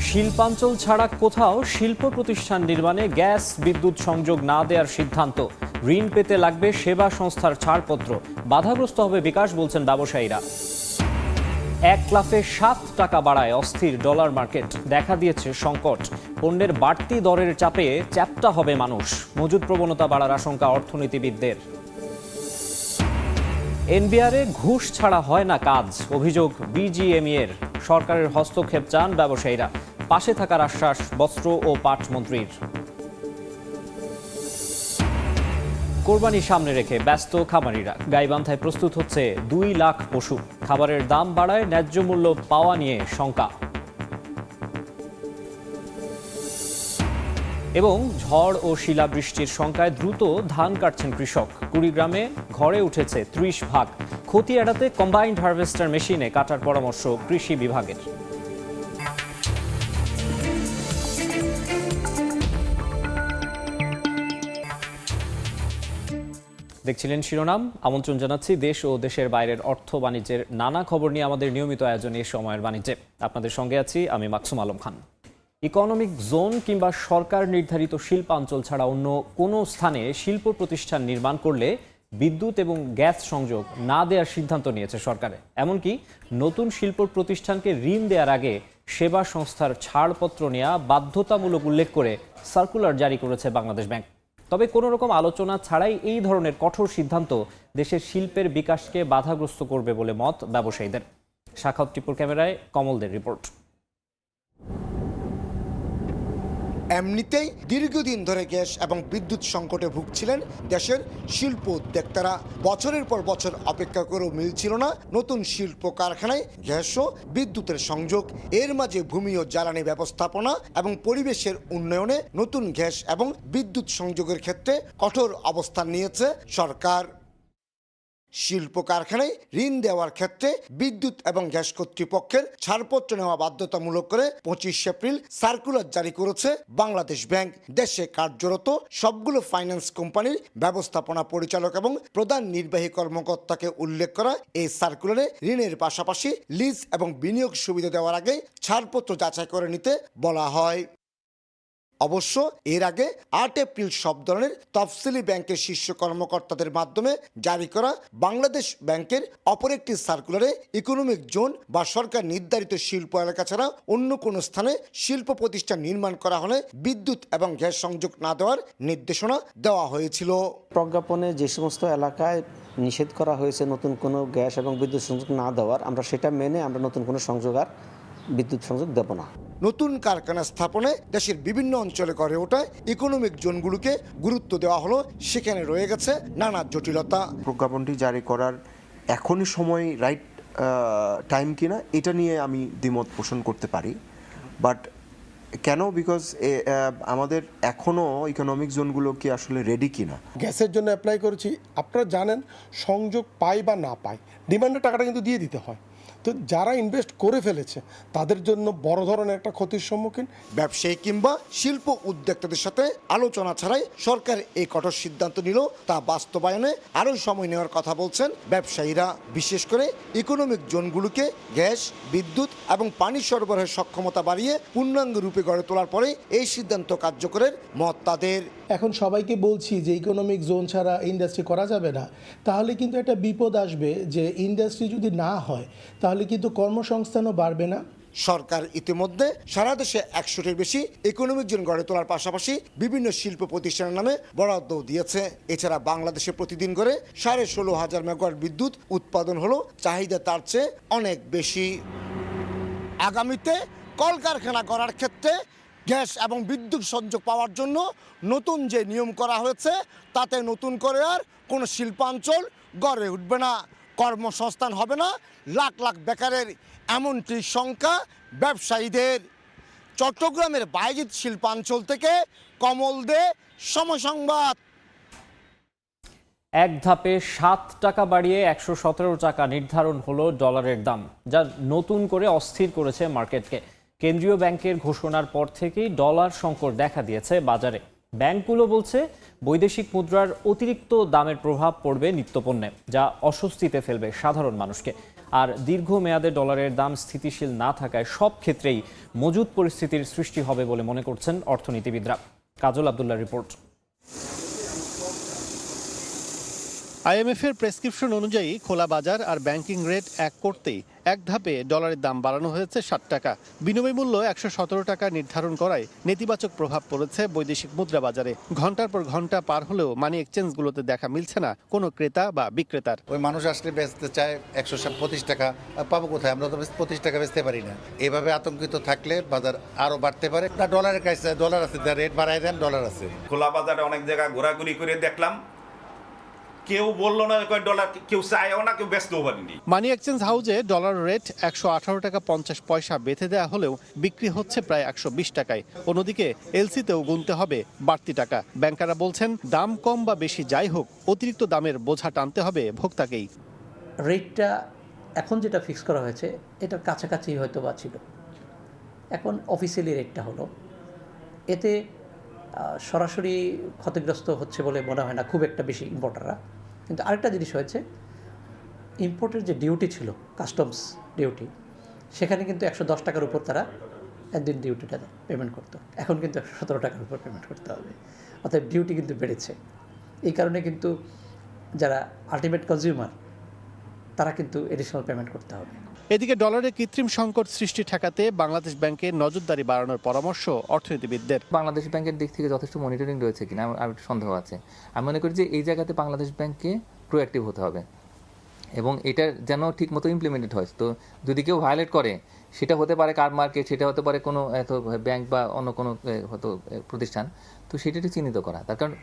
শিল্পাঞ্চল ছাড়া কোথাও শিল্প প্রতিষ্ঠান নির্মাণে গ্যাস বিদ্যুৎ সংযোগ না দেওয়ার সিদ্ধান্ত। ঋণ পেতে লাগবে সেবা সংস্থার ছাড়পত্র। বাধাগ্রস্ত হবে বিকাশ, বলছেন ব্যবসায়ীরা। এক লাফে 7 টাকা বাড়ায় অস্থির ডলার মার্কেট। দেখা দিয়েছে সংকট। পণ্যের বাড়তি দরের চাপে চ্যাপ্টা হবে মানুষ। মজুদ প্রবণতা বাড়ার আশঙ্কা অর্থনীতিবিদদের। এনবিআরে ঘুষ ছাড়া হয় না কাজ, অভিযোগ বিজিএমইএর। সরকারের হস্তক্ষেপ চান ব্যবসায়ীরা। পাশে থাকার আশ্বাস বস্ত্র ও পাট মন্ত্রীর। কোরবানি সামনে রেখে ব্যস্ত খামারিরা। গাইবান্ধায় প্রস্তুত হচ্ছে 2 লাখ পশু। খাবারের দাম বাড়ায় ন্যায্য মূল্য পাওয়া নিয়ে শঙ্কা। এবং ঝড় ও শিলাবৃষ্টির শঙ্কায় দ্রুত ধান কাটছেন কৃষক। কুড়িগ্রামে ঘরে উঠেছে 30 ভাগ। ক্ষতি এড়াতে কম্বাইন্ড হারভেস্টার মেশিনে কাটার পরামর্শ কৃষি বিভাগের। দেখছিলেন শিরোনাম। আমন্ত্রণ জানাচ্ছি দেশ ও দেশের বাইরের অর্থ বাণিজ্যের নানা খবর নিয়ে আমাদের নিয়মিত আয়োজনে সময়ের বাণিজ্যে। আপনাদের সঙ্গে আছি আমি মাকসুম আলম খান। ইকোনমিক জোন কিংবা সরকার নির্ধারিত শিল্পাঞ্চল ছাড়া অন্য কোনো স্থানে শিল্প প্রতিষ্ঠান নির্মাণ করলে বিদ্যুৎ এবং গ্যাস সংযোগ না দেওয়ার সিদ্ধান্ত নিয়েছে সরকারে। এমনকি নতুন শিল্প প্রতিষ্ঠানকে ঋণ দেওয়ার আগে সেবা সংস্থার ছাড়পত্র নেওয়া বাধ্যতামূলক উল্লেখ করে সার্কুলার জারি করেছে বাংলাদেশ ব্যাংক। তবে কোনো রকম আলোচনা ছাড়াই এই ধরনের কঠোর সিদ্ধান্ত দেশের শিল্পের বিকাশকে বাধাগ্রস্ত করবে বলে মত ব্যবসায়ীদের। শাখাউত টিপুর ক্যামেরায় কমলদের রিপোর্ট। এমনিতেই দীর্ঘদিন ধরে গ্যাস এবং বিদ্যুৎ সংকটে ভুগছিলেন দেশের শিল্প উদ্যোক্তারা। বছরের পর বছর অপেক্ষা করেও মিলছিল না নতুন শিল্প কারখানায় গ্যাস ও বিদ্যুতের সংযোগ। এর মাঝে ভূমি ও জ্বালানি ব্যবস্থাপনা এবং পরিবেশের উন্নয়নে নতুন গ্যাস এবং বিদ্যুৎ সংযোগের ক্ষেত্রে কঠোর অবস্থান নিয়েছে সরকার। শিল্প কারখানায় ঋণ দেওয়ার ক্ষেত্রে বিদ্যুৎ এবং গ্যাস কর্তৃপক্ষের ছাড়পত্র নেওয়া বাধ্যতামূলক করে 25 এপ্রিল সার্কুলার জারি করেছে বাংলাদেশ ব্যাংক। দেশে কার্যরত সবগুলো ফাইন্যান্স কোম্পানির ব্যবস্থাপনা পরিচালক এবং প্রধান নির্বাহী কর্মকর্তাকে উল্লেখ করা এই সার্কুলারে ঋণের পাশাপাশি লিজ এবং বিনিয়োগ সুবিধা দেওয়ার আগে ছাড়পত্র যাচাই করে নিতে বলা হয়। অবশ্য এর আগে 8 এপ্রিল সব ধরনের তফসিলি ব্যাংকের শীর্ষ কর্মকর্তাদের মাধ্যমে জারি করা বাংলাদেশ ব্যাংকের অপর একটি সার্কুলারে ইকোনমিক জোন বা সরকার নির্ধারিত শিল্প এলাকা ছাড়া অন্য কোনো স্থানে শিল্প প্রতিষ্ঠান নির্মাণ করা হলে বিদ্যুৎ এবং গ্যাস সংযোগ না দেওয়ার নির্দেশনা দেওয়া হয়েছিল। প্রজ্ঞাপনে যে সমস্ত এলাকায় নিষেধ করা হয়েছে নতুন কোনো গ্যাস এবং বিদ্যুৎ সংযোগ না দেওয়ার, আমরা সেটা মেনে আমরা নতুন কোনো সংযোগ আর বিদ্যুৎ সংযোগ দেব না। নতুন কারখানা স্থাপনে দেশের বিভিন্ন অঞ্চলে গড়ে ওঠা ইকোনমিক জোনগুলোকে গুরুত্ব দেওয়া হলো, সেখানে রয়ে গেছে নানা জটিলতা। প্রজ্ঞাপনটি জারি করার এখনই সময় রাইট টাইম কিনা এটা নিয়ে আমি দ্বিমত পোষণ করতে পারি। বাট কেন? বিকজ আমাদের এখনও ইকোনমিক জোনগুলো কি আসলে রেডি কিনা। গ্যাসের জন্য অ্যাপ্লাই করেছি, আপনারা জানেন সংযোগ পাই বা না পাই ডিমান্ডের টাকাটা কিন্তু দিয়ে দিতে হয়। তো যারা ইনভেস্ট করে ফেলেছে তাদের জন্য বড় ধরনের একটা ক্ষতির সম্মুখীন। ব্যবসায়ী কিংবা শিল্প উদ্যোক্তাদের সাথে আলোচনা ছাড়াই সরকার এই কঠোর সিদ্ধান্ত নিল, তা বাস্তবায়নে আরও সময় নেওয়ার কথা বলছেন ব্যবসায়ীরা। বিশেষ করে ইকোনমিক জোনগুলোকে গ্যাস, বিদ্যুৎ এবং পানি সরবরাহের সক্ষমতা বাড়িয়ে পূর্ণাঙ্গ রূপে গড়ে তোলার পরে এই সিদ্ধান্ত কার্যকরের মত তাদের। এখন সবাইকে বলছি যে ইকোনমিক জোন ছাড়া ইন্ডাস্ট্রি করা যাবে না, তাহলে কিন্তু একটা বিপদ আসবে যে ইন্ডাস্ট্রি যদি না হয় তাহলে কিন্তু কর্মসংস্থানও বাড়বে না। সরকার ইতিমধ্যে সারা দেশে 100টির বেশি ইকোনমিক জোন গড়ে তোলার পাশাপাশি বিভিন্ন শিল্প প্রতিষ্ঠানের নামে বরাদ্দও দিয়েছে। এছাড়া বাংলাদেশে প্রতিদিন করে 16,500 মেগাওয়াট বিদ্যুৎ উৎপাদন হলো, চাহিদা তার চেয়ে অনেক বেশি। আগামীতে কলকারখানা করার ক্ষেত্রে গ্যাস এবং বিদ্যুৎ সংযোগ পাওয়ার জন্য নতুন যে নিয়ম করা হয়েছে তাতে নতুন করে আর কোনো শিল্পাঞ্চল গড়ে উঠবে না, কর্মসংস্থান হবে না, লাখ লাখ বেকারের, এমনটি শঙ্কা ব্যবসায়ীদের। চট্টগ্রামের বায়েজিদ শিল্পাঞ্চল থেকে কমল দে, সময় সংবাদ। এক ধাপে 7 টাকা বাড়িয়ে 117 টাকা নির্ধারণ হলো ডলারের দাম, যা নতুন করে অস্থির করেছে মার্কেটকে। কেন্দ্রীয় ব্যাংকের ঘোষণার পর থেকেই ডলার সংকট দেখা দিয়েছে বাজারে। ব্যাংকগুলো বলছে বৈদেশিক মুদ্রার অতিরিক্ত দামের প্রভাব পড়বে নিত্যপণ্যে, যা অস্বস্তিতে ফেলবে সাধারণ মানুষকে। আর দীর্ঘমেয়াদে ডলারের দাম স্থিতিশীল না থাকায় সব ক্ষেত্রেই মজুদ পরিস্থিতির সৃষ্টি হবে বলে মনে করছেন অর্থনীতিবিদরা। কাজল আব্দুল্লাহ রিপোর্ট। আইএমএফের প্রেসক্রিপশন অনুযায়ী খোলা বাজার আর ব্যাংকিং রেট এক করতেই এক ধাপে ডলারের দাম বাড়ানো হয়েছে 60 টাকা। বিনিময় মূল্য 117 টাকা নির্ধারণ করায় নেতিবাচক প্রভাব পড়েছে বৈদেশিক মুদ্রা বাজারে। ঘন্টার পর ঘন্টা পার হলেও মানি এক্সচেঞ্জগুলোতে দেখা মিলছে না কোনো ক্রেতা বা বিক্রেতার। ওই মানুষ আসলে বেচতে চায় 125 টাকা, পাবো কোথায়? আমরা তো 25 টাকা বেচতে পারি না। এভাবে আতঙ্কিত থাকলে বাজার আরো বাড়তে পারে। না, ডলারের কাছে ডলার আছে, রেট বাড়ায় দেন, ডলার আছে। খোলা বাজারে অনেক জায়গায় ঘোরাঘুরি করে দেখলাম, কেউ বললো না ডলার, কেউ চায়ও না, কেউ ব্যস্তও পারেনি। মানি এক্সচেঞ্জ হাউজে ডলার রেট 118 টাকা 50 পয়সা বেঁধে দেওয়া হলেও বিক্রি হচ্ছে প্রায় 120 টাকায়। অন্যদিকে এলসিতেও গুনতে হবে বাড়তি টাকা। ব্যাংকাররা বলছেন দাম কম বা বেশি যাই হোক, অতিরিক্ত দামের বোঝা টানতে হবে ভোক্তাকেই। রেটটা এখন যেটা ফিক্স করা হয়েছে এটার কাছাকাছি হয়তো বা ছিল, এখন অফিসিয়ালি রেটটা হলো। এতে সরাসরি ক্ষতিগ্রস্ত হচ্ছে বলে মনে হয় না খুব একটা বেশি ইম্পোর্টাররা। কিন্তু আরেকটা জিনিস হয়েছে, ইম্পোর্টের যে ডিউটি ছিল, কাস্টমস ডিউটি, সেখানে কিন্তু 110 টাকার উপর তারা একদিন ডিউটিটা পেমেন্ট করতো, এখন কিন্তু 117 টাকার উপর পেমেন্ট করতে হবে। অর্থাৎ ডিউটি কিন্তু বেড়েছে। এই কারণে কিন্তু যারা আলটিমেট কনজিউমার তারা কিন্তু এডিশনাল পেমেন্ট করতে হবে। এদিকে ডলারের কৃত্রিম সংকট সৃষ্টি ঠেকাতে বাংলাদেশ ব্যাংকের নজরদারি বাড়ানোর পরামর্শ অর্থনীতিবিদদের। বাংলাদেশ ব্যাংকের দিক থেকে যথেষ্ট মনিটরিং রয়েছে কিনা আমার একটু সন্দেহ আছে। আমি মনে করি যে এই জায়গাতে বাংলাদেশ ব্যাংককে প্রোঅ্যাক্টিভ হতে হবে এবং এটা যেন ঠিক মতো ইমপ্লিমেন্টেড হয়। তো যদি কেউ ভায়োলেট করে, সেটা হতে পারে কার মার্কেট, সেটা হতে পারে কোনো ব্যাংক বা অন্য কোনো হয়তো প্রতিষ্ঠান, তো সেটা একটু চিহ্নিত করা। তার কারণ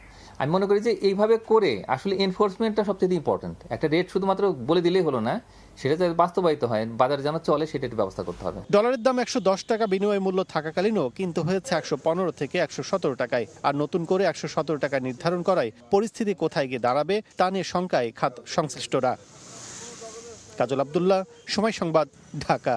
আমি মনে করি যে এইভাবে করে আসলে এনফোর্সমেন্টটা সবচেয়ে ইম্পর্টেন্ট। একটা রেট শুধুমাত্র বলে দিলেই হলো না, সেটা যাতে বাস্তবায়িত হয়, বাজারে যেন চলে, সেটা একটু ব্যবস্থা করতে হবে। ডলারের দাম 110 টাকা বিনিময় মূল্য থাকাকালীনও কিন্তু হয়েছে 115 থেকে 117 টাকায়। আর নতুন করে 117 টাকা নির্ধারণ করায় পরিস্থিতি কোথায় গিয়ে দাঁড়াবে তা নিয়ে শঙ্কায় খাত সংশ্লিষ্টরা। কাজল আব্দুল্লাহ, সময় সংবাদ, ঢাকা।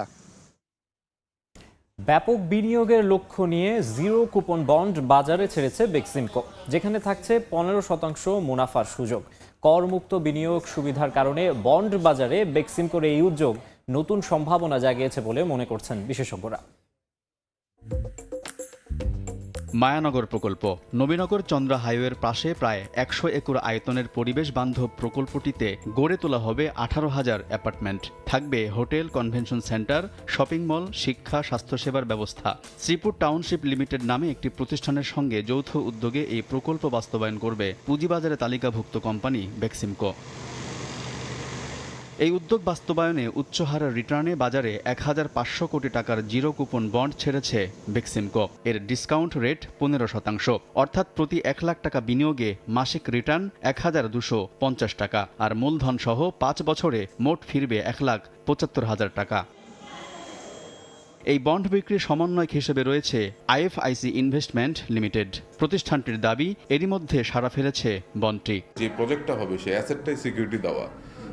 ব্যাপক বিনিয়োগের লক্ষ্য নিয়ে জিরো কুপন বন্ড বাজারে ছেড়েছে বেক্সিমকো, যেখানে থাকছে 15% মুনাফার সুযোগ। করমুক্ত বিনিয়োগ সুবিধার কারণে বন্ড বাজারে বেক্সিমকোর এই উদ্যোগ নতুন সম্ভাবনা জাগিয়েছে বলে মনে করছেন বিশেষজ্ঞরা। মায়ানগর প্রকল্প নবীনগর চন্দ্রা হাইওয়ের পাশে প্রায় 100 একর আয়তনের পরিবেশ বান্ধব প্রকল্পটিতে গড়ে তোলা হবে 18,000 অ্যাপার্টমেন্ট। থাকবে hotel, convention centre, shopping mall, শিক্ষা, স্বাস্থ্যসেবার ব্যবস্থা। শ্রীপুর টাউনশিপ লিমিটেড নামে একটি প্রতিষ্ঠানের সঙ্গে যৌথ উদ্যোগে এই প্রকল্প বাস্তবায়ন করবে পুঁজিবাজারে তালিকাভুক্ত কোম্পানি বেক্সিমকো। এই উদ্যোগ বাস্তবায়নে উচ্চ হারের রিটার্নে বাজারে 1,500 কোটি টাকার জিরো কুপন বন্ড ছেড়েছে বেক্সিমকো। এর ডিসকাউন্ট রেট 15%, অর্থাৎ প্রতি 1 লাখ টাকা বিনিয়োগে মাসিক রিটার্ন 1,250 টাকা। আর মূলধন সহ 5 বছরে মোট ফিরবে 1,75,000 টাকা। এই বন্ড বিক্রির সমন্বয়ক হিসেবে রয়েছে আইএফআইসি ইনভেস্টমেন্ট লিমিটেড। প্রতিষ্ঠানটির দাবি, এরই মধ্যে সাড়া ফেলেছে বন্ডটি। যে প্রজেক্টটা হবে সে অ্যাসেটটাই সিকিউরিটি দেওয়া,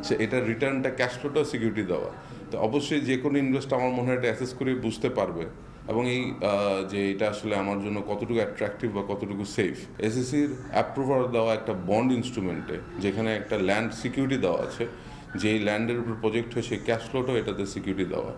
সে এটার রিটার্নটা ক্যাশ ফ্লোটাও সিকিউরিটি দেওয়া। তো অবশ্যই যে কোনো ইনভেস্টর আমার মনে হয় এটা অ্যাসেস করে বুঝতে পারবে এবং এই যে এটা আসলে আমার জন্য কতটুকু অ্যাট্রাকটিভ বা কতটুকু সেফ। এসএসসির অ্যাপ্রুভাল দেওয়া একটা বন্ড ইনস্ট্রুমেন্টে যেখানে একটা ল্যান্ড সিকিউরিটি দেওয়া আছে, যেই ল্যান্ডের উপর প্রজেক্ট হয়ে সেই ক্যাশ ফ্লোটাও এটাতে সিকিউরিটি দেওয়া।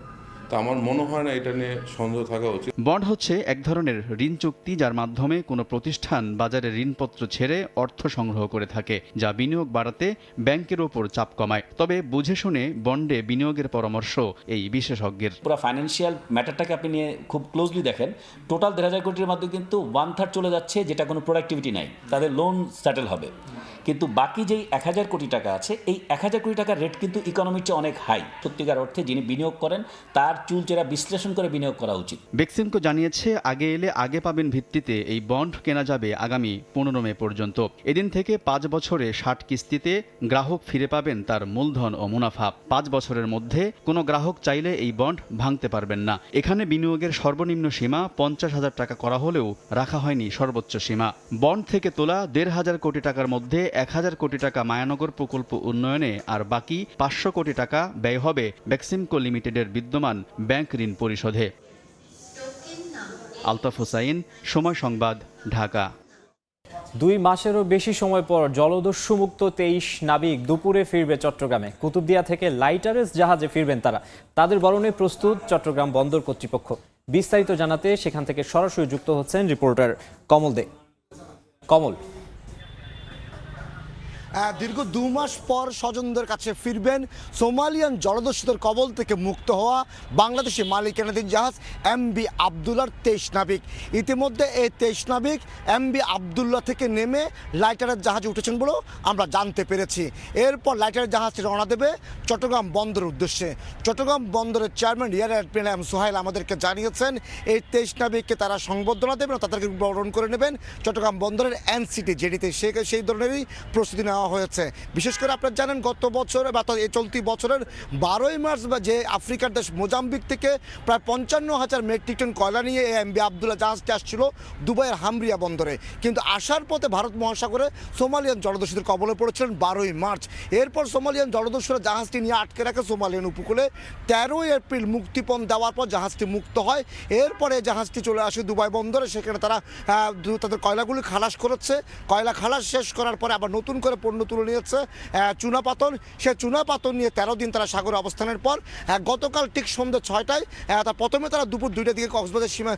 তো আমার মনে হয় না এটা নিয়ে সন্দেহ থাকা উচিত। বন্ড হচ্ছে এক ধরনের ঋণ চুক্তি, যার মাধ্যমে কোনো প্রতিষ্ঠান বাজারে ঋণপত্র ছেড়ে অর্থ সংগ্রহ করে থাকে, যা বিনিয়োগ বাড়াতে ব্যাংকের ওপর চাপ কমায়। তবে বুঝে শুনে বন্ডে বিনিয়োগের পরামর্শ এই বিশেষজ্ঞের। পুরো ফাইন্যান্সিয়াল ম্যাটারটাকে আপনি নিয়ে খুব ক্লোজলি দেখেন, টোটাল 1,500 কোটির মধ্যে কিন্তু 1/3 চলে যাচ্ছে যেটা কোনো প্রোডাক্টিভিটি নাই, তাদের লোন সেটেল হবে। কিন্তু বাকি যেই 1,000 কোটি টাকা আছে, এই 1,000 কোটি টাকার রেট কিন্তু ইকোনমির চেয়ে অনেক হাই। সত্যিকার অর্থে যিনি বিনিয়োগ করেন তার চুলচেরা বিশ্লেষণ করে বিনিয়োগ করা উচিত। বেক্সিমকো জানিয়েছে, আগে এলে আগে পাবেন ভিত্তিতে এই বন্ড কেনা যাবে আগামী 15 মে পর্যন্ত। এদিন থেকে 5 বছরে 60 কিস্তিতে গ্রাহক ফিরে পাবেন তার মূলধন ও মুনাফা। 5 বছরের মধ্যে কোনো গ্রাহক চাইলে এই বন্ড ভাঙতে পারবেন না। এখানে বিনিয়োগের সর্বনিম্ন সীমা 50,000 টাকা করা হলেও রাখা হয়নি সর্বোচ্চ সীমা। বন্ড থেকে তোলা 1,500 কোটি টাকার মধ্যে 1,000 কোটি টাকা মায়ানগর প্রকল্প উন্নয়নে আর বাকি 500 কোটি টাকা ব্যয় হবে বেক্সিমকো লিমিটেডের বিদ্যমান ব্যাংক ঋণ পরিশোধে। আলতাফ হোসাইন, সময় সংবাদ, ঢাকা। 2 মাসেরও বেশি সময় পর জলদস্যু মুক্ত 23 নাবিক দুপুরে ফিরবে চট্টগ্রামে। কুতুবদিয়া থেকে লাইটারেস জাহাজে ফিরবেন তারা। তাদের বরণে প্রস্তুত চট্টগ্রাম বন্দর কর্তৃপক্ষ। বিস্তারিত জানাতে সেখান থেকে সরাসরি যুক্ত হচ্ছেন রিপোর্টার কমল দে। কমল, দীর্ঘ 2 মাস পর স্বজনদের কাছে ফিরবেন সোমালিয়ান জলদস্যুদের কবল থেকে মুক্ত হওয়া বাংলাদেশি মালিকানাধীন জাহাজ MV আবদুল্লার 23 নাবিক। ইতিমধ্যে এই 23 নাবিক MV আবদুল্লাহ থেকে নেমে লাইটারের জাহাজে উঠেছেন বলেও আমরা জানতে পেরেছি। এরপর লাইটারের জাহাজটি রওনা দেবে চট্টগ্রাম বন্দরের উদ্দেশ্যে। চট্টগ্রাম বন্দরের chairman rear admiral M Sohail আমাদেরকে জানিয়েছেন এই 23 নাবিককে তারা সংবর্ধনা দেবেন, তাদেরকে বরণ করে নেবেন চট্টগ্রাম বন্দরের NCT জেডিতে। সেই ধরনেরই প্রস্তুতি নেওয়া হয়েছে। বিশেষ করে আপনারা জানেন গত বছর বা এই চলতি বছরের 12ই মার্চ যে আফ্রিকার দেশ মোজাম্বিক থেকে প্রায় 55,000 মেট্রিক টন কয়লা নিয়ে এই MV আবদুল্লাহ জাহাজটি আসছিল দুবাইয়ের হামরিয়া বন্দরে, কিন্তু আসার পথে ভারত মহাসাগরে সোমালিয়ান জলদস্যুদের কবলে পড়েছিলেন 12ই মার্চ। এরপর সোমালিয়ান জলদস্যুরা জাহাজটি নিয়ে আটকে রাখে সোমালিয়ান উপকূলে। 13ই এপ্রিল মুক্তিপণ দেওয়ার পর জাহাজটি মুক্ত হয়। এরপরে জাহাজটি চলে আসে দুবাই বন্দরে। সেখানে তারা তাদের কয়লাগুলি খালাস করেছে। কয়লা খালাস শেষ করার পরে আবার নতুন করে পণ্য তুলে নিয়েছে চুনাপাথর। সে চুনাপাথর নিয়ে 13 দিন তারা সাগরে অবস্থানের পর গতকাল ঠিক সন্ধ্যে 6টায় প্রথমে তারা দুপুর 2টার দিকে কক্সবাজার সীমা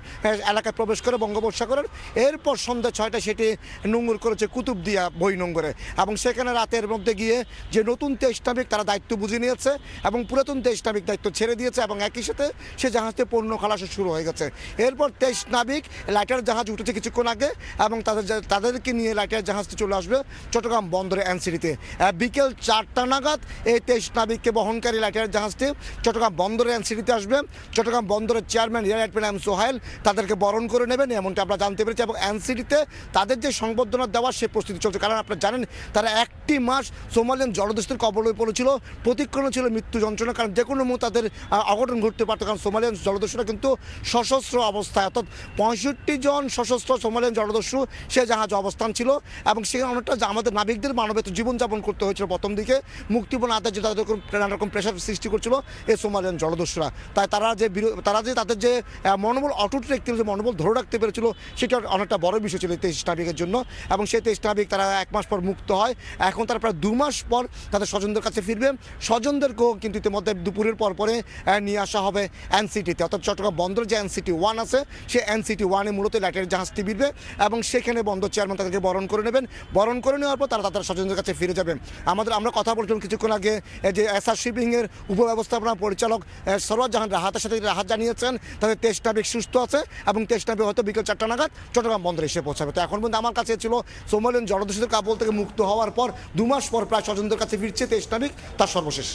এলাকায় প্রবেশ করে বঙ্গোপসাগরের। এরপর সন্ধ্যে 6টায় সেটি নোঙর করেছে কুতুবদিয়া বহির্নোঙরে এবং সেখানে রাতের মধ্যে গিয়ে যে নতুন 23 নাবিক তারা দায়িত্ব বুঝে নিয়েছে এবং পুরাতন 23 নাবিক দায়িত্ব ছেড়ে দিয়েছে এবং একই সাথে সে জাহাজটি পণ্য খালাস শুরু হয়ে গেছে। এরপর 23 নাবিক লাইটার জাহাজ উঠেছে কিছুক্ষণ আগে এবং তাদেরকে নিয়ে লাইটার জাহাজটি চলে আসবে চট্টগ্রাম বন্দরে NCTতে। বিকেল 4টা নাগাদ এই 23 নাবিককে বহনকারী লাইটার জাহাজটি চট্টগ্রাম বন্দরে NCTতে আসবে। চট্টগ্রাম বন্দরের chairman rear admiral M Sohail তাদেরকে বরণ করে নেবেন এমনটা আমরা জানতে পেরেছি এবং NCTতে তাদের যে সংবর্ধনা দেওয়ার সে প্রস্তুতি চলছে। কারণ আপনারা জানেন তারা 1টি মাস সোমালিয়ান জলদস্যুদের কবলে পড়েছিল, প্রতিক্রমণ ছিল মৃত্যু যন্ত্রণা, কারণ যে কোনো মুহূর্তে তাদের অঘটন ঘটতে পারত। কারণ সোমালিয়ান জলদস্যুরা কিন্তু সশস্ত্র অবস্থায়, অর্থাৎ 65 জন সশস্ত্র সোমালিয়ান জলদস্যু সে জাহাজ অবস্থান ছিল এবং সেখানে অনেকটা আমাদের নাবিকদের মানবেত জীবনযাপন করতে হয়েছিল প্রথম দিকে। মুক্তিপণ আদায় যে তাদের নানা রকম প্রেশার সৃষ্টি করছিল এই সোমালিয়ান জলদস্যুরা। তাই তারা যে তাদের যে মনোবল অটুট রাখতে যে মনোবল ধরে রাখতে পেরেছিল সেটা অনেকটা বড় বিষয় ছিল 23 নাবিকের জন্য। এবং সেই 23 নাবিক তারা 1 মাস পর মুক্ত হয়। এখন তারা প্রায় 2 মাস পর তাদের স্বজনদের কাছে ফিরবে। স্বজনদেরকেও কিন্তু ইতিমধ্যে দুপুরের পরে নিয়ে আসা হবে NCTতে, অর্থাৎ চট্টগ্রাম বন্দর যে NCT 1 আছে সেই NCT 1-এ মূলত লাইটারের জাহাজটি ফিরবে এবং সেখানে বন্দর চেয়ারম্যান তাদেরকে বরণ করে নেবেন। বরণ করে নেওয়ার পর তারা তাদের স্বজনদের কাছে ফিরে যাবেন। আমরা কথা বলছিলাম কিছুক্ষণ আগে যে SR শিপিংয়ের উপব্যবস্থাপনা পরিচালক সরওয়ার জাহান রাহাতের সাথে রাহাত জানিয়েছেন তাদের 23 নাবিক সুস্থ আছে এবং 23 নাবিক হয়তো বিকেল 4টা নাগাদ চট্টগ্রাম বন্দরে এসে পৌঁছাবে। তো এখন পর্যন্ত আমার কাছে ছিল সোমালিয়ান জলদস্যুদের কবল থেকে মুক্ত হওয়ার পর 2 মাস পর প্রায় স্বজনদের কাছে ফিরছে 23 নাবিক, তার সর্বশেষ।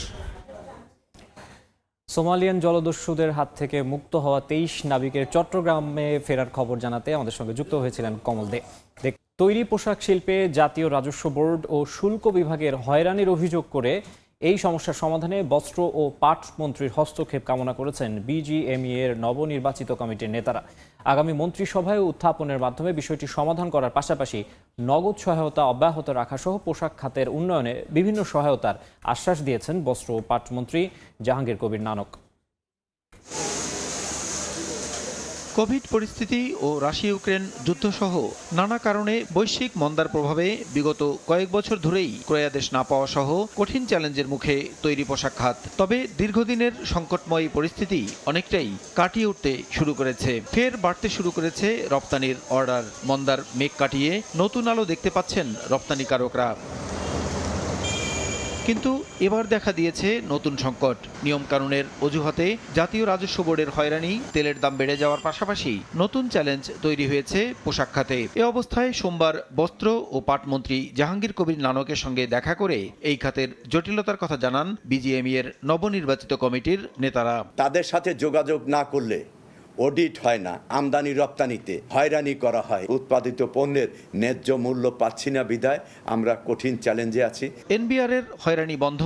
সোমালিয়ান জলদস্যুদের হাত থেকে মুক্ত হওয়া 23 নাবিকের চট্টগ্রামে ফেরার খবর জানাতে আমাদের সঙ্গে যুক্ত হয়েছিলেন কমল দে। তৈরি পোশাক শিল্পে জাতীয় রাজস্ব বোর্ড ও শুল্ক বিভাগের হয়রানির অভিযোগ করে এই সমস্যার সমাধানে বস্ত্র ও পাট মন্ত্রীর হস্তক্ষেপ কামনা করেছেন BGME এর নবনির্বাচিত কমিটির নেতারা। আগামী মন্ত্রিসভায় উত্থাপনের মাধ্যমে বিষয়টি সমাধান করার পাশাপাশি নগদ সহায়তা অব্যাহত রাখা সহ পোশাক খাতের উন্নয়নে বিভিন্ন সহায়তার আশ্বাস দিয়েছেন বস্ত্র ও পাট মন্ত্রী জাহাঙ্গীর কবির নানক। কোভিড পরিস্থিতি ও রাশিয়া ইউক্রেন যুদ্ধসহ নানা কারণে বৈশ্বিক মন্দার প্রভাবে বিগত কয়েক বছর ধরেই ক্রয়াদেশ না পাওয়া সহ কঠিন চ্যালেঞ্জের মুখে তৈরি পোশাক খাত। তবে দীর্ঘদিনের সংকটময় পরিস্থিতি অনেকটাই কাটিয়ে উঠতে শুরু করেছে। ফের বাড়তে শুরু করেছে রপ্তানির অর্ডার। মন্দার মেঘ কাটিয়ে নতুন আলো দেখতে পাচ্ছেন রপ্তানিকারকরা। কিন্তু এবার দেখা দিয়েছে নতুন সংকট। নিয়মকানুনের অজুহাতে জাতীয় রাজস্ব বোর্ডের হয়রানি, তেলের দাম বেড়ে যাওয়ার পাশাপাশি নতুন চ্যালেঞ্জ তৈরি হয়েছে পোশাক খাতে। এ অবস্থায় সোমবার বস্ত্র ও পাট মন্ত্রী জাহাঙ্গীর কবির নানকের সঙ্গে দেখা করে এই খাতের জটিলতার কথা জানান BGME এর নবনির্বাচিত কমিটির নেতারা। তাদের সাথে যোগাযোগ না করলে অডিট হয় না, আমদানি রপ্তানিতে হয়রানি করা হয়, উৎপাদিত পণ্যের ন্যায্য মূল্য পাচ্ছি না বিধায় আমরা কঠিন চ্যালেঞ্জে আছি। NBR এর হয়রানি বন্ধ,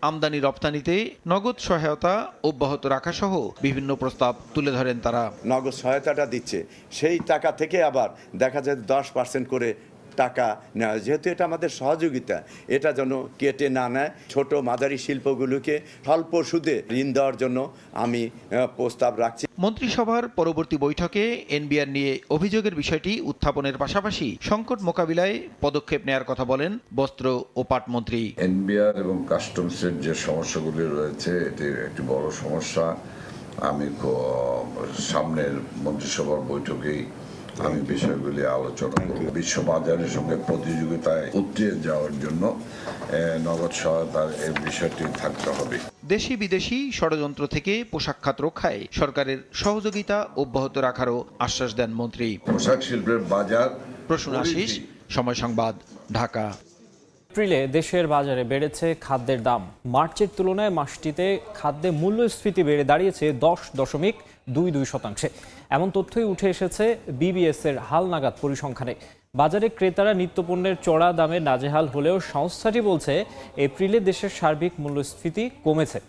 আমদানি রপ্তানিতে নগদ সহায়তা অব্যাহত রাখা সহ বিভিন্ন প্রস্তাব তুলে ধরেন তারা। নগদ সহায়তাটা দিচ্ছে, সেই টাকা থেকে আবার দেখা যায় 10% করে টাকা নেওয়া, যেহেতু এটা আমাদের সহযোগিতা, এটা যেন কেটে না নেয়। ছোট মাঝারি শিল্পগুলোকে স্বল্প সুদে ঋণ দেওয়ার জন্য আমি প্রস্তাব রাখছি। মন্ত্রিসভার পরবর্তী বৈঠকে এনবিআর নিয়ে অভিযোগের বিষয়টি উত্থাপনের পাশাপাশি সংকট মোকাবিলায় পদক্ষেপ নেওয়ার কথা বলেন বস্ত্র ও পাট মন্ত্রী। এনবিআর এবং কাস্টমসের যে সমস্যাগুলি রয়েছে এটি একটি বড় সমস্যা। আমি সামনের মন্ত্রিসভার বৈঠকেই আমি বিষয়গুলি আলোচনা করব। বিশ্ববাজারের সঙ্গে প্রতিযোগিতায় উতরিয়ে যাওয়ার জন্য নগদ সহায়তার এই বিষয়টি থাকতে হবে। দেশি বিদেশি ষড়যন্ত্র থেকে পোশাক খাত রক্ষায় সরকারের সহযোগিতা অব্যাহত রাখারও আশ্বাস দেন মন্ত্রী। পোশাক শিল্পের বাজার। প্রসূন আশিস, সময় সংবাদ, ঢাকা। এপ্রিলে দেশের বাজারে বেড়েছে খাদ্যের দাম। মার্চের তুলনায় মাসটিতে খাদ্যে মূল্যস্ফীতি বেড়ে দাঁড়িয়েছে 10.22%। এমন তথ্যই উঠে এসেছে বিবিএস এর হালনাগাদ পরিসংখ্যানে। বাজারে ক্রেতারা নিত্যপণ্যের চড়া দামে নাজেহাল হলেও সংস্থাটি বলছে এপ্রিলে দেশের সার্বিক মূল্যস্ফীতি কমেছে।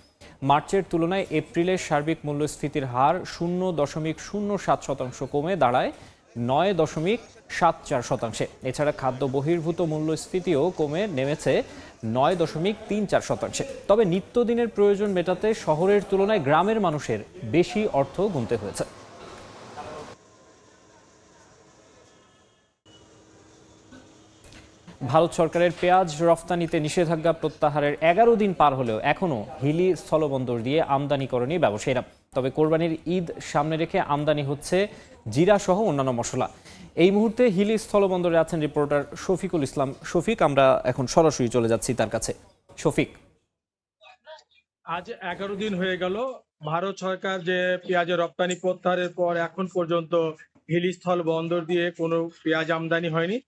মার্চের তুলনায় এপ্রিলের সার্বিক মূল্যস্ফীতির হার 0.07% কমে দাঁড়ায় 9.74%। এছাড়া খাদ্য বহির্ভূত মূল্যস্ফীতিও কমে নেমেছে 9.34%। তবে নিত্যদিনের প্রয়োজন মেটাতে শহরের তুলনায় গ্রামের মানুষের বেশি অর্থ গুনতে হয়েছে। ভারত সরকারের পেঁয়াজ রফতানিতে নিষেধাজ্ঞা প্রত্যাহারের 11 দিন পার হলেও এখনও হিলি স্থলবন্দর দিয়ে আমদানি করেনি ব্যবসায়ীরা। তবে কোরবানির ঈদ সামনে রেখে আমদানি হচ্ছে জিরা সহ অন্যান্য মশলা। এই মুহূর্তে হিলি স্থলবন্দরে আছেন রিপোর্টার শফিকুল ইসলাম। শফিক, আমরা এখন সরাসরি চলে যাচ্ছি তার কাছে। শফিক, আজ 11 দিন হয়ে গেল ভারত সরকার যে পেঁয়াজের রপ্তানি প্রত্যাহারের পর এখন পর্যন্ত হিলিস্থল বন্দর দিয়ে কোনো পেঁয়াজ আমদানি হয়নি।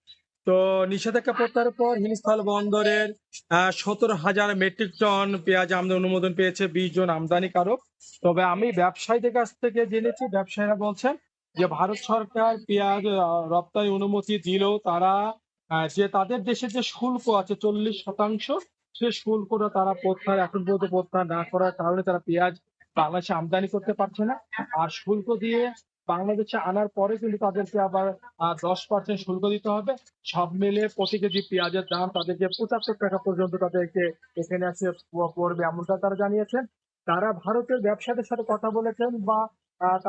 তো নিষেধাজ্ঞা প্রত্যাহারের পর হিলিস্থল বন্দরের 17,000 মেট্রিক টন পেঁয়াজ আমদানি অনুমোদন পেয়েছে 20 জন আমদানিকারক। তবে আমি ব্যবসায়ীদের কাছ থেকে জেনেছি, ব্যবসায়ীরা বলছেন যে ভারত সরকার পেঁয়াজ রপ্তানি অনুমতি দিলেও তারা যে তাদের দেশের যে শুল্ক আছে 40%, সে শুল্কটা তারা এখন পর্যন্ত প্রত্যাহার না করার কারণে তারা পেঁয়াজ বাংলাদেশে আমদানি করতে পারছে না। আর শুল্ক দিয়ে বাংলাদেশে আনার পরে কিন্তু তাদেরকে আবার 10% শুল্ক দিতে হবে। সব মিলে প্রতি কেজি পেঁয়াজের দাম তাদেরকে 75 টাকা পর্যন্ত তাদেরকে এখানে এসে পড়বে, এমনটা তারা জানিয়েছেন। তারা ভারতের ব্যবসায়ীদের সাথে কথা বলেছেন বা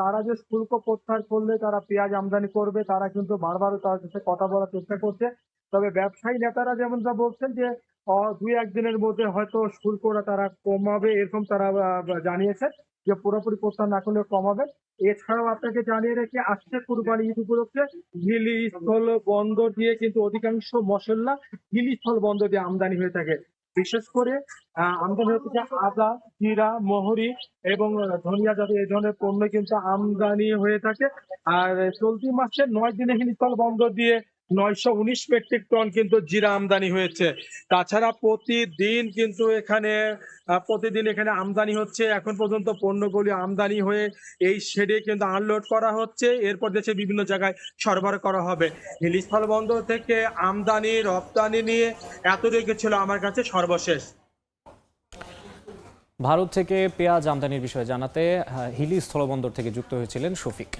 তারা যে শুল্ক প্রত্যাহার করলে তারা পেঁয়াজ আমদানি করবে, তারা কিন্তু বারবার তার সাথে কথা বলার চেষ্টা করছে। তবে ব্যবসায়ী নেতারা যেমনটা বলছেন যে 2-1 দিনের মধ্যে হয়তো শুল্কটা তারা কমাবে, এরকম তারা জানিয়েছেন যে পুরোপুরি প্রত্যাহার না করলে কমাবে। এছাড়াও আপনাকে জানিয়ে রেখে আসছে কুরবানি ঈদ উপলক্ষে হিলি স্থল বন্দর দিয়ে কিন্তু অধিকাংশ মশলা হিলি স্থল বন্দর দিয়ে আমদানি হয়ে থাকে। বিশেষ করে আমদানি হয়ে থাকে আদা, জিরা, মহরি এবং ধনিয়া জাতীয় এই ধরনের পণ্য কিন্তু আমদানি হয়ে থাকে। আর চলতি মাসে 9 দিনে হিলিস্থল বন্দর দিয়ে 919 মেট্রিক টন কিন্তু জিরা আমদানি হয়েছে। তাছাড়া প্রতিদিন এখানে আমদানি হচ্ছে। এখন পর্যন্ত পণ্যগুলি আমদানি হয়ে এই শেডে কিন্তু আনলোড করা হচ্ছে, এরপর দেশের বিভিন্ন জায়গায় সরবরাহ করা হবে। হিলিস্থল বন্দর থেকে আমদানি রপ্তানি নিয়ে এতটুকু ছিল আমার কাছে সর্বশেষ। ভারত থেকে পেঁয়াজ আমদানির বিষয়ে জানাতে হিলি স্থলবন্দর থেকে যুক্ত হয়েছিলেন শফিক।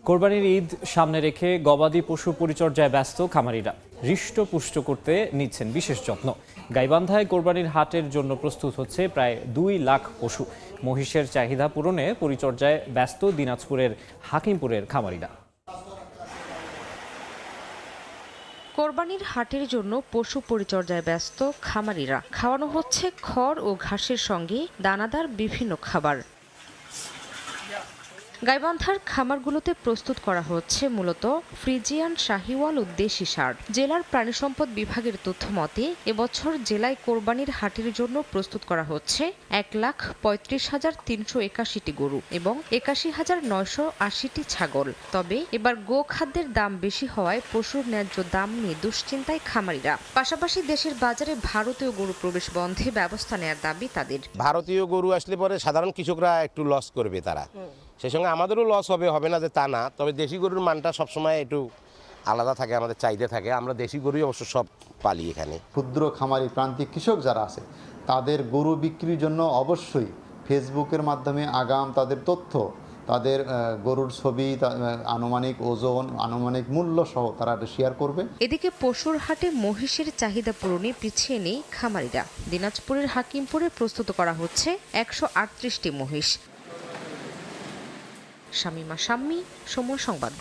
কোরবানির ঈদ সামনে রেখে গবাদি পশু পরিচর্যায় ব্যস্ত খামারিরা। হৃষ্টপুষ্ট করতে নিচ্ছেন বিশেষ যত্ন। গাইবান্ধায় কোরবানির হাটের জন্য প্রস্তুত হচ্ছে প্রায় 2 লাখ পশু। মহিষের চাহিদা পূরণে পরিচর্যায় ব্যস্ত দিনাজপুরের হাকিমপুরের খামারিরা। কোরবানির হাটের জন্য পশু পরিচর্যায় ব্যস্ত খামারিরা। খাওয়ানো হচ্ছে খড় ও ঘাসের সঙ্গে দানাদার বিভিন্ন খাবার। গাইবান্ধার খামারগুলোতে প্রস্তুত করা হচ্ছে মূলত ফ্রিজিয়ান, শাহিওয়াল ও দেশি ষাঁড়। জেলার প্রাণিসম্পদ বিভাগের তথ্য মতে এবছর জেলায় কোরবানির হাটের জন্য প্রস্তুত করা হচ্ছে 1,35,381টি গরু এবং 81,980টি ছাগল। তবে এবার গো খাদ্যের দাম বেশি হওয়ায় পশুর ন্যায্য দাম নিয়ে দুশ্চিন্তায় খামারিরা। পাশাপাশি দেশের বাজারে ভারতীয় গরু প্রবেশ বন্ধে ব্যবস্থা নেওয়ার দাবি তাদের। ভারতীয় গরু আসলে পরে সাধারণ কৃষকরা একটু লস করবে, তারা সেই সঙ্গে আমাদেরও লস হবে না যে তা না। তবে দেশি গরুর মানটা সবসময় একটু আলাদা থাকে, আমাদের চাহিদা থাকে। আমরা দেশি গরুই অবশ্য সব পালি এখানে। ক্ষুদ্র খামারি প্রান্তিক কৃষক যারা আছে তাদের গরু বিক্রির জন্য অবশ্যই ফেসবুকের মাধ্যমে আগাম তাদের তথ্য তাদের গরুর ছবি, আনুমানিক ওজন, আনুমানিক মূল্য সহ তারা শেয়ার করবে। এদিকে পশুর হাটে মহিষের চাহিদা পূরণে পিছিয়ে নেই খামারিরা। দিনাজপুরের হাকিমপুরে প্রস্তুত করা হচ্ছে 138টি মহিষ। শামিমা শাম্মী, সময় সংবাদ।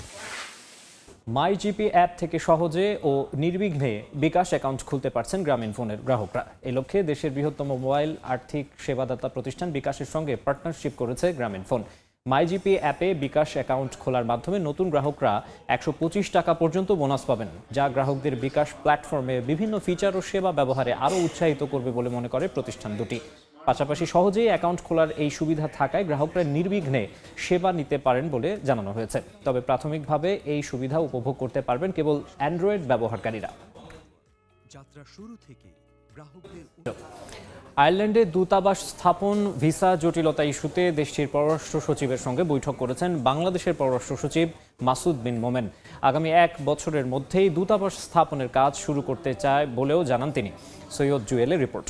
মাই জিপি অ্যাপ থেকে সহজে ও নির্বিঘ্নে বিকাশ অ্যাকাউন্ট খুলতে পারছেন গ্রামীণ ফোনের গ্রাহকরা। এই লক্ষ্যে দেশের বৃহত্তম মোবাইল আর্থিক সেবাদাতা প্রতিষ্ঠান বিকাশের সঙ্গে পার্টনারশিপ করেছে গ্রামীণ ফোন। মাই জিপি অ্যাপে বিকাশ অ্যাকাউন্ট খোলার মাধ্যমে নতুন গ্রাহকরা 125 টাকা পর্যন্ত বোনাস পাবেন, যা গ্রাহকদের বিকাশ প্ল্যাটফর্মে বিভিন্ন ফিচার ও সেবা ব্যবহারে আরও উৎসাহিত করবে বলে মনে করে প্রতিষ্ঠান দুটি। পাশাপাশি সহজেই অ্যাকাউন্ট খোলার এই সুবিধা থাকায় গ্রাহকরা নির্বিঘ্নে সেবা নিতে পারেন বলে জানানো হয়েছে। তবে প্রাথমিকভাবে এই সুবিধা উপভোগ করতে পারবেন কেবল অ্যান্ড্রয়েড ব্যবহারকারীরা। যাত্রা শুরু থেকে গ্রাহকদের আয়ারল্যান্ডে দূতাবাস স্থাপন ভিসা জটিলতা ইস্যুতে দেশটির পররাষ্ট্র সচিবের সঙ্গে বৈঠক করেছেন বাংলাদেশের পররাষ্ট্র সচিব মাসুদ বিন মোমেন। আগামী 1 বছরের মধ্যেই দূতাবাস স্থাপনের কাজ শুরু করতে চায় বলেও জানান তিনি। সৈয়দ জুয়েলের রিপোর্ট।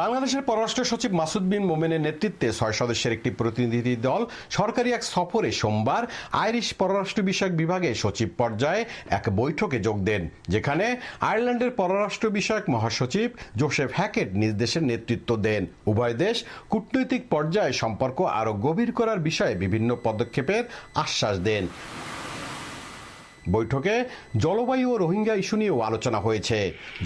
বাংলাদেশের পররাষ্ট্র সচিব মাসুদ বিন মোমেনের নেতৃত্বে 6 সদস্যের একটি প্রতিনিধি দল সরকারি এক সফরে সোমবার আইরিশ পররাষ্ট্র বিষয়ক বিভাগে সচিব পর্যায়ে এক বৈঠকে যোগ দেন, যেখানে আয়ারল্যান্ডের পররাষ্ট্র বিষয়ক মহাসচিব জোসেফ হ্যাকেট নিজ দেশের নেতৃত্ব দেন। উভয় দেশ কূটনৈতিক পর্যায়ে সম্পর্ক আরও গভীর করার বিষয়ে বিভিন্ন পদক্ষেপের আশ্বাস দেন। বৈঠকে জলবায়ু ও রোহিঙ্গা ইস্যু নিয়েও আলোচনা হয়েছে।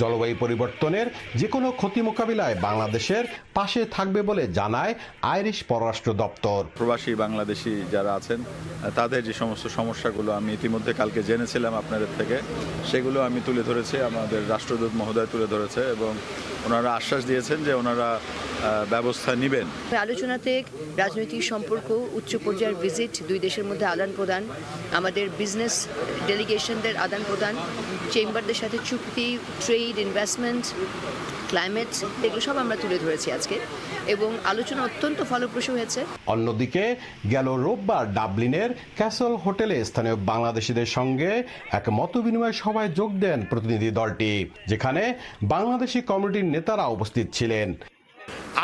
জলবায়ু পরিবর্তনের যে কোনো ক্ষতি মোকাবিলায় বাংলাদেশের পাশে থাকবে বলে জানায় আইরিশ পররাষ্ট্র দপ্তর। প্রবাসী বাংলাদেশি যারা আছেন তাদের যে সমস্ত সমস্যাগুলো আমি ইতিমধ্যে কালকে জেনেছিলাম আপনাদের থেকে, সেগুলো আমি তুলে ধরেছি, আমাদের রাষ্ট্রদূত মহোদয় তুলে ধরেছে এবং ওনারা আশ্বাস দিয়েছেন যে ওনারা ব্যবস্থা নেবেন। আলোচনাতে রাজনৈতিক সম্পর্ক, উচ্চ পর্যায়ের ভিজিট, দুই দেশের মধ্যে আদান প্রদান, আমাদের বিজনেস ডেলিগেশনদের আদান প্রদান, চেম্বারদের সাথে চুক্তি, ট্রেড, ইনভেস্টমেন্ট, ক্লাইমেট, এগুলো সব আমরা তুলে ধরেছি আজকে এবং আলোচনা অত্যন্ত ফলপ্রসূ হয়েছে। অন্যদিকে গেল রোববার ডাবলিনের ক্যাসল হোটেলে স্থানীয় বাংলাদেশিদের সঙ্গে এক মতবিনিময় সভায় যোগ দেন প্রতিনিধি দলটি, যেখানে বাংলাদেশি কমিউনিটির নেতারা উপস্থিত ছিলেন।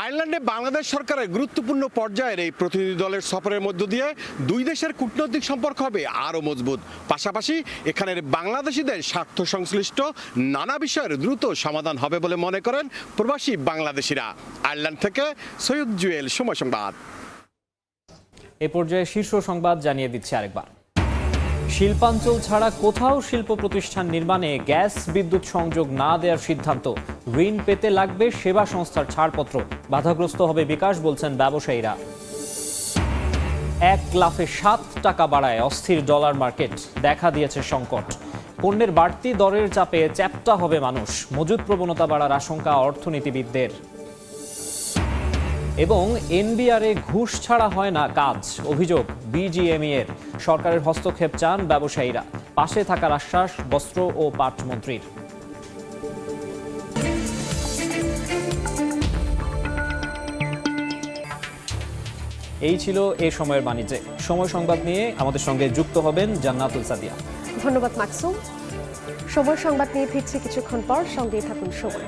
আয়ারল্যান্ডে বাংলাদেশ সরকারের গুরুত্বপূর্ণ পর্যায়ের এই প্রতিনিধি দলের সফরের মধ্য দিয়ে দুই দেশের কূটনৈতিক সম্পর্ক হবে আরও মজবুত। পাশাপাশি এখানের বাংলাদেশিদের স্বার্থ সংশ্লিষ্ট নানা বিষয়ের দ্রুত সমাধান হবে বলে মনে করেন প্রবাসী বাংলাদেশিরা। আয়ারল্যান্ড থেকে সৈয়দ জুয়েল, সময় সংবাদ। এ পর্যায়ে শীর্ষ সংবাদ জানিয়ে দিচ্ছে আরেকবার। শিল্পাঞ্চল ছাড়া কোথাও শিল্প প্রতিষ্ঠান নির্মাণে গ্যাস বিদ্যুৎ সংযোগ না দেওয়ার সিদ্ধান্ত। ঋণ পেতে লাগবে সেবা সংস্থার ছাড়পত্র। বাধাগ্রস্ত হবে বিকাশ, বলছেন ব্যবসায়ীরা। 1 লাফে 7 টাকা বাড়ায় অস্থির ডলার মার্কেট, দেখা দিয়েছে সংকট। পণ্যের বাড়তি দরের চাপে চ্যাপ্টা হবে মানুষ, মজুদ প্রবণতা বাড়ার আশঙ্কা অর্থনীতিবিদদের। এবং এনবিআরে ঘুষ ছাড়া হয় না কাজ, অভিযোগ বিজিএমই এর। সরকারের হস্তক্ষেপ চান ব্যবসায়ীরা, পাশে থাকার আশ্বাস বস্ত্র ও পাট মন্ত্রীর। এই ছিল এ সময়ের বাণিজ্যে। সময় সংবাদ নিয়ে আমাদের সঙ্গে যুক্ত হবেন জান্নাতুল সাদিয়া। ধন্যবাদ মাকসুম। সময় সংবাদ নিয়ে ফিরছি কিছুক্ষণ পর, সঙ্গেই থাকুন সময়।